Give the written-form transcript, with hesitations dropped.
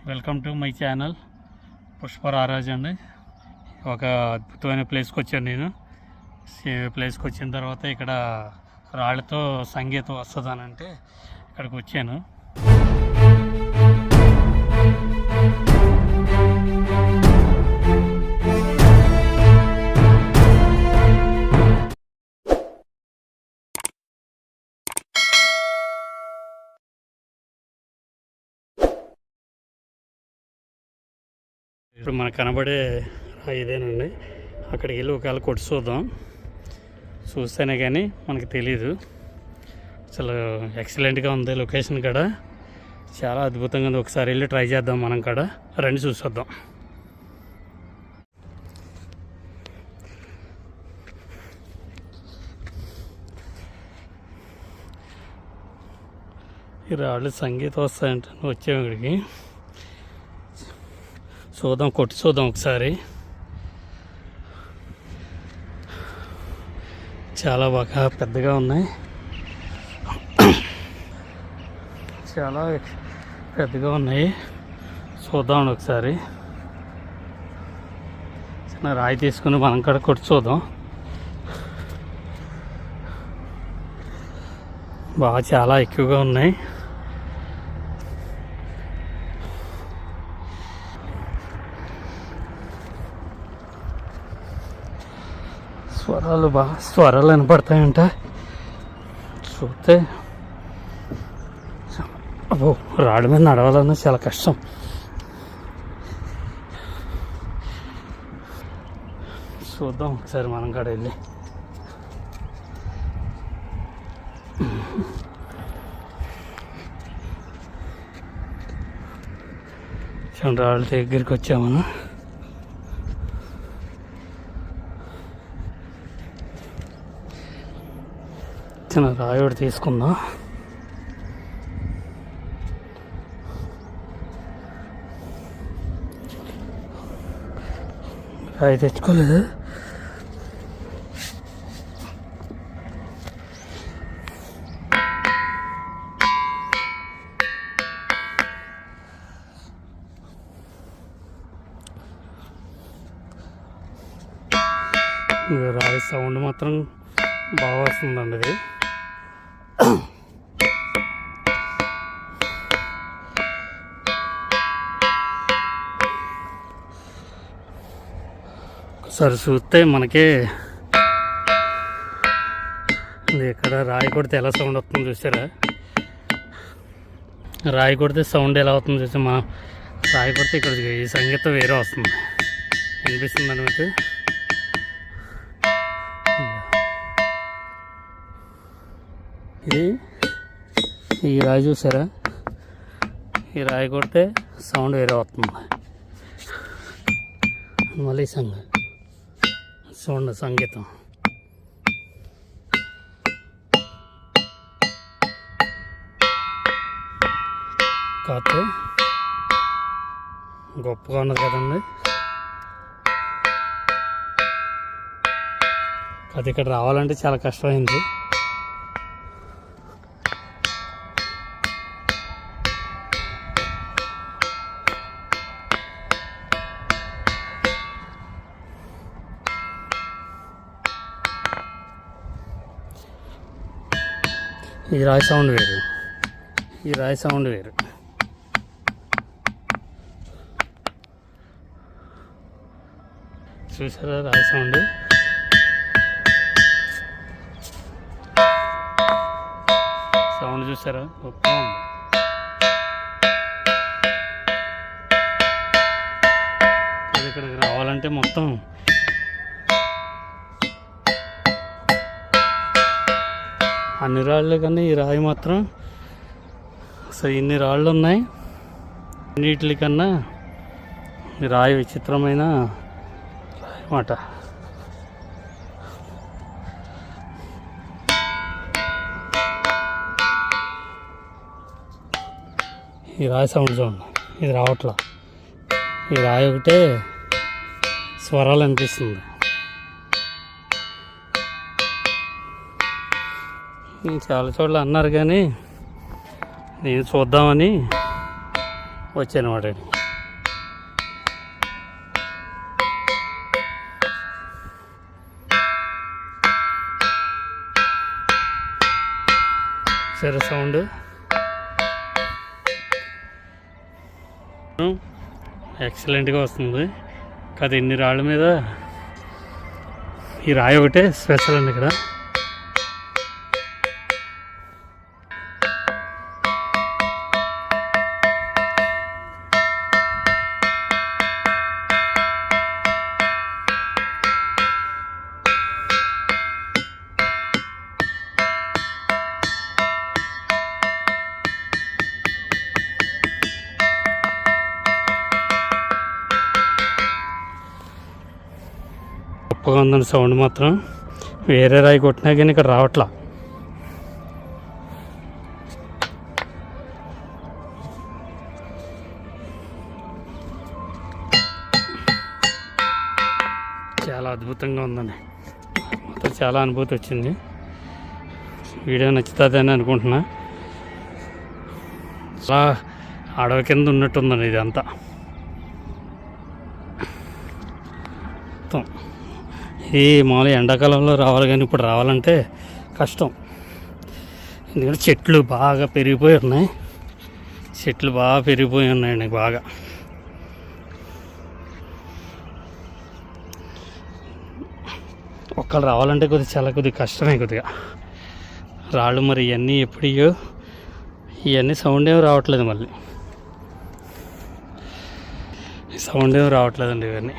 Welcome to my channel పుష్పరారాజ్ అండి. ఒక అద్భుతమైన ప్లేస్కి వచ్చాను నేను. ప్లేస్కి వచ్చిన తర్వాత ఇక్కడ రాళ్ళతో సంగీతం వస్తుందనంటే ఇక్కడికి వచ్చాను. ఇప్పుడు మనకు కనబడే ఇదేనండి. అక్కడికి వెళ్ళి ఒకవేళ కొట్టి చూద్దాం. చూస్తేనే కానీ మనకు తెలీదు. అసలు ఎక్సలెంట్గా ఉంది లొకేషన్ కూడా, చాలా అద్భుతంగా ఉంది. ఒకసారి వెళ్ళి ట్రై చేద్దాం మనం కూడా. రండి చూసొద్దాం. ఈ రాళ్ళు సంగీతం వస్తాయంటే వచ్చాము ఇక్కడికి. చూద్దాం, కొట్టి చూద్దాం ఒకసారి. చాలా బాగా పెద్దగా ఉన్నాయి, చాలా పెద్దగా ఉన్నాయి. చూద్దాం ఒకసారి. చిన్న రాయి తీసుకుని మనం కూడా కొట్టి చూద్దాం. బాగా చాలా ఎక్కువగా ఉన్నాయి. స్వరాలు వినపడతాయంట. చూస్తే రాళ్ళ మీద నడవాలన్నా చాలా కష్టం. చూద్దాం ఒకసారి మనం కాడ వెళ్ళి. రాళ్ళ దగ్గరికి వచ్చామన్నా. చిన్న రాయి ఒకటి తీసుకుందాం. రాయి తెచ్చుకోలేదు. రాయి సౌండ్ మాత్రం బాగా వస్తుందండి. ఇది ఒకసారి చూస్తే మనకి ఇక్కడ రాయి కొడితే ఎలా సౌండ్ వస్తుందో చూసారా? రాయి కొడితే సౌండ్ ఎలా అవుతుందో చూసా. మా రాయి కొడితే ఇక్కడ ఈ సంగీతం వేరే వస్తుంది. వినిపిస్తుందండి మీకు? ఇది ఈ రాయి చూసారా? ఈ రాయి కొడితే సౌండ్ వేరే వస్తుంది. మళ్ళీ సంగీతం కాకపోతే గొప్పగా ఉన్నది కదండి. అది ఇక్కడ రావాలంటే చాలా కష్టమైంది. ఈ రాయి సౌండ్ వేరు, ఈ రాయి సౌండ్ వేరు. చూసారా రాయి సౌండ్? సౌండ్ చూసారా? గొప్పగా ఉంది. ఇక్కడికి రావాలంటే మొత్తం అన్ని రాళ్ళు కన్నా ఈ రాయి మాత్రం అసలు ఇన్ని రాళ్ళు ఉన్నాయి. అన్నిటికన్నా ఈ రాయి విచిత్రమైన రాయి మాట. ఈ రాయి సౌండ్ చూడండి, ఇది రావట్లా. ఈ రాయి ఒకటే స్వరాలు అనిపిస్తుంది. చాలా చోట్ల అన్నారు కానీ నేను చూద్దామని వచ్చానమాట. సరే సౌండ్ ఎక్సలెంట్గా వస్తుంది కదా. ఇన్ని రాళ్ళ మీద ఈ రాయి ఒకటే స్పెషల్ అండి ఇక్కడ. గొప్పగా ఉందండి సౌండ్ మాత్రం. వేరే రాయి కొట్టినా కానీ ఇక్కడ రావట్లా. చాలా అద్భుతంగా ఉందండి. మొత్తం చాలా అనుభూతి వచ్చింది. వీడియో నచ్చుతుందని అనుకుంటున్నా. చాలా అడవి కింద ఉన్నట్టుందండి ఇదంతా మొత్తం. ఇది మామూలుగా ఎండాకాలంలో రావాలి కానీ ఇప్పుడు రావాలంటే కష్టం. ఎందుకంటే చెట్లు బాగా పెరిగిపోయి ఉన్నాయి. చెట్లు బాగా పెరిగిపోయి ఉన్నాయండి బాగా. ఒక్కళ్ళు రావాలంటే కొద్దిగా కష్టమే కొద్దిగా. రాళ్ళు మరి ఇవన్నీ ఎప్పుడో ఇవన్నీ సౌండ్ ఏమి రావట్లేదు. మళ్ళీ సౌండ్ ఏమి రావట్లేదండి ఇవన్నీ.